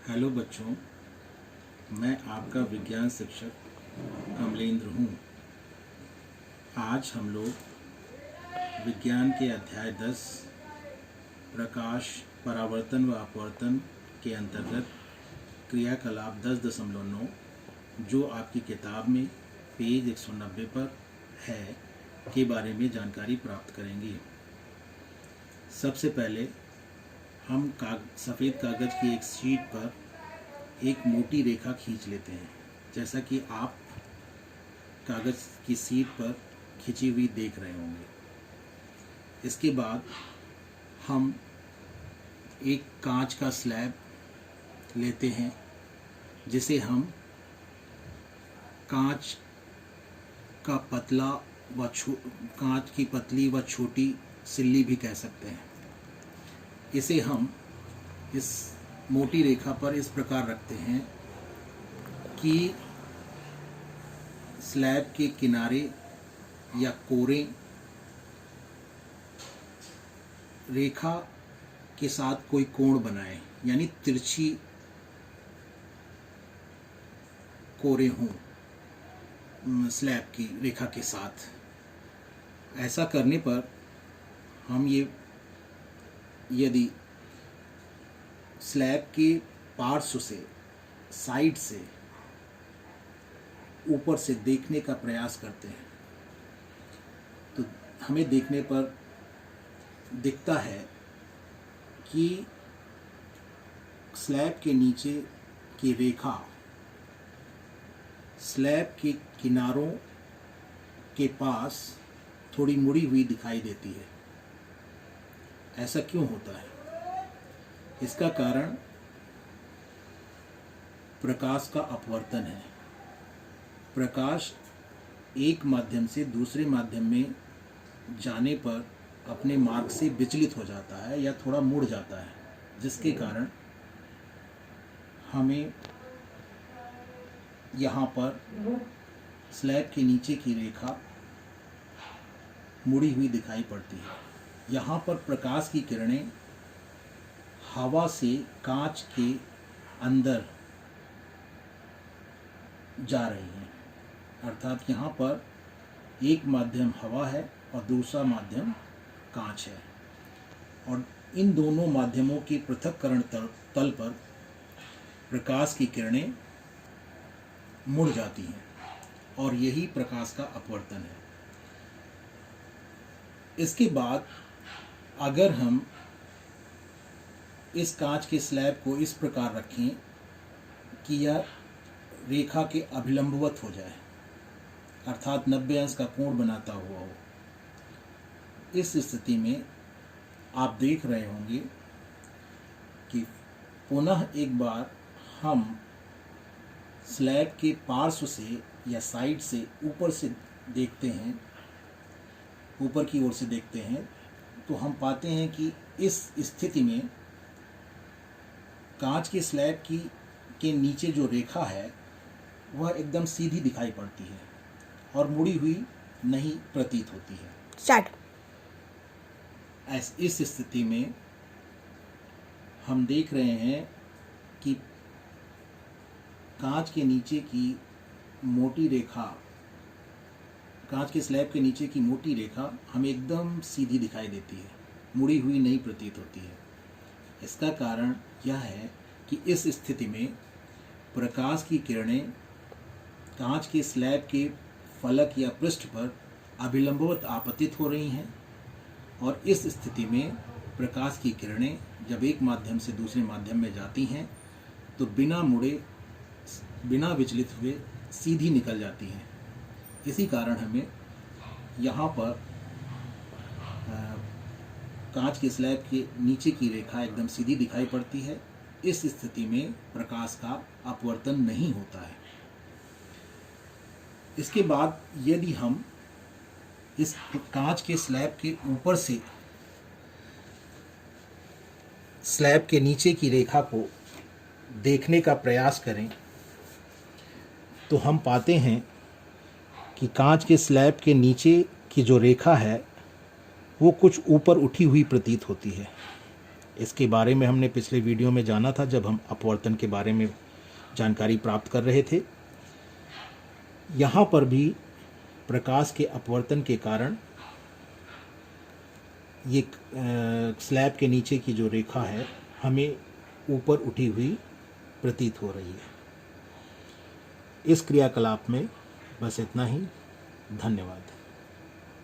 Hello बच्चों, मैं आपका विज्ञान शिक्षक कमलेंद्र हूँ। आज हम लोग विज्ञान के अध्याय 10 प्रकाश, परावर्तन व अपवर्तन के अंतर्गत क्रियाकलाप 10.9 जो आपकी किताब में पेज 190 पर है के बारे में जानकारी प्राप्त करेंगे। सबसे पहले हम सफ़ेद कागज़ की एक शीट पर एक मोटी रेखा खींच लेते हैं, जैसा कि आप कागज़ की शीट पर खिंची हुई देख रहे होंगे। इसके बाद हम एक कांच का स्लैब लेते हैं, जिसे हम कांच का पतला व कांच की पतली व छोटी सिल्ली भी कह सकते हैं। इसे हम इस मोटी रेखा पर इस प्रकार रखते हैं कि स्लैब के किनारे या कोरे रेखा के साथ कोई कोण बनाए, यानी तिरछी कोरे हों स्लैब की रेखा के साथ। ऐसा करने पर हम यदि स्लैब के पार्श्व से, साइड से, ऊपर से देखने का प्रयास करते हैं तो हमें देखने पर दिखता है कि स्लैब के नीचे की रेखा स्लैब के किनारों के पास थोड़ी मुड़ी हुई दिखाई देती है। ऐसा क्यों होता है? इसका कारण प्रकाश का अपवर्तन है। प्रकाश एक माध्यम से दूसरे माध्यम में जाने पर अपने मार्ग से विचलित हो जाता है या थोड़ा मुड़ जाता है, जिसके कारण हमें यहाँ पर स्लैब के नीचे की रेखा मुड़ी हुई दिखाई पड़ती है। यहाँ पर प्रकाश की किरणें हवा से कांच के अंदर जा रही हैं, अर्थात यहाँ पर एक माध्यम हवा है और दूसरा माध्यम कांच है, और इन दोनों माध्यमों के पृथक्करण तल पर प्रकाश की किरणें मुड़ जाती हैं और यही प्रकाश का अपवर्तन है। इसके बाद अगर हम इस कांच के स्लैब को इस प्रकार रखें कि यह रेखा के अभिलंबवत हो जाए, अर्थात 90 अंश का कोण बनाता हुआ हो, इस स्थिति में आप देख रहे होंगे कि पुनः एक बार हम स्लैब के पार्श्व से या साइड से ऊपर से देखते हैं, ऊपर की ओर से देखते हैं, तो हम पाते हैं कि इस स्थिति में कांच के स्लैब के नीचे जो रेखा है वह एकदम सीधी दिखाई पड़ती है और मुड़ी हुई नहीं प्रतीत होती है। स्टार्ट। इस स्थिति में हम देख रहे हैं कि कांच के नीचे की मोटी रेखा, कांच के स्लैब के नीचे की मोटी रेखा हमें एकदम सीधी दिखाई देती है, मुड़ी हुई नहीं प्रतीत होती है। इसका कारण यह है कि इस स्थिति में प्रकाश की किरणें कांच के स्लैब के फलक या पृष्ठ पर अभिलंबवत आपतित हो रही हैं, और इस स्थिति में प्रकाश की किरणें जब एक माध्यम से दूसरे माध्यम में जाती हैं तो बिना मुड़े, बिना विचलित हुए सीधी निकल जाती हैं। इसी कारण हमें यहाँ पर कांच के स्लैब के नीचे की रेखा एकदम सीधी दिखाई पड़ती है। इस स्थिति में प्रकाश का अपवर्तन नहीं होता है। इसके बाद यदि हम इस कांच के स्लैब के ऊपर से स्लैब के नीचे की रेखा को देखने का प्रयास करें तो हम पाते हैं कि कांच के स्लैब के नीचे की जो रेखा है वो कुछ ऊपर उठी हुई प्रतीत होती है। इसके बारे में हमने पिछले वीडियो में जाना था जब हम अपवर्तन के बारे में जानकारी प्राप्त कर रहे थे। यहाँ पर भी प्रकाश के अपवर्तन के कारण ये स्लैब के नीचे की जो रेखा है हमें ऊपर उठी हुई प्रतीत हो रही है। इस क्रियाकलाप में बस इतना ही। धन्यवाद।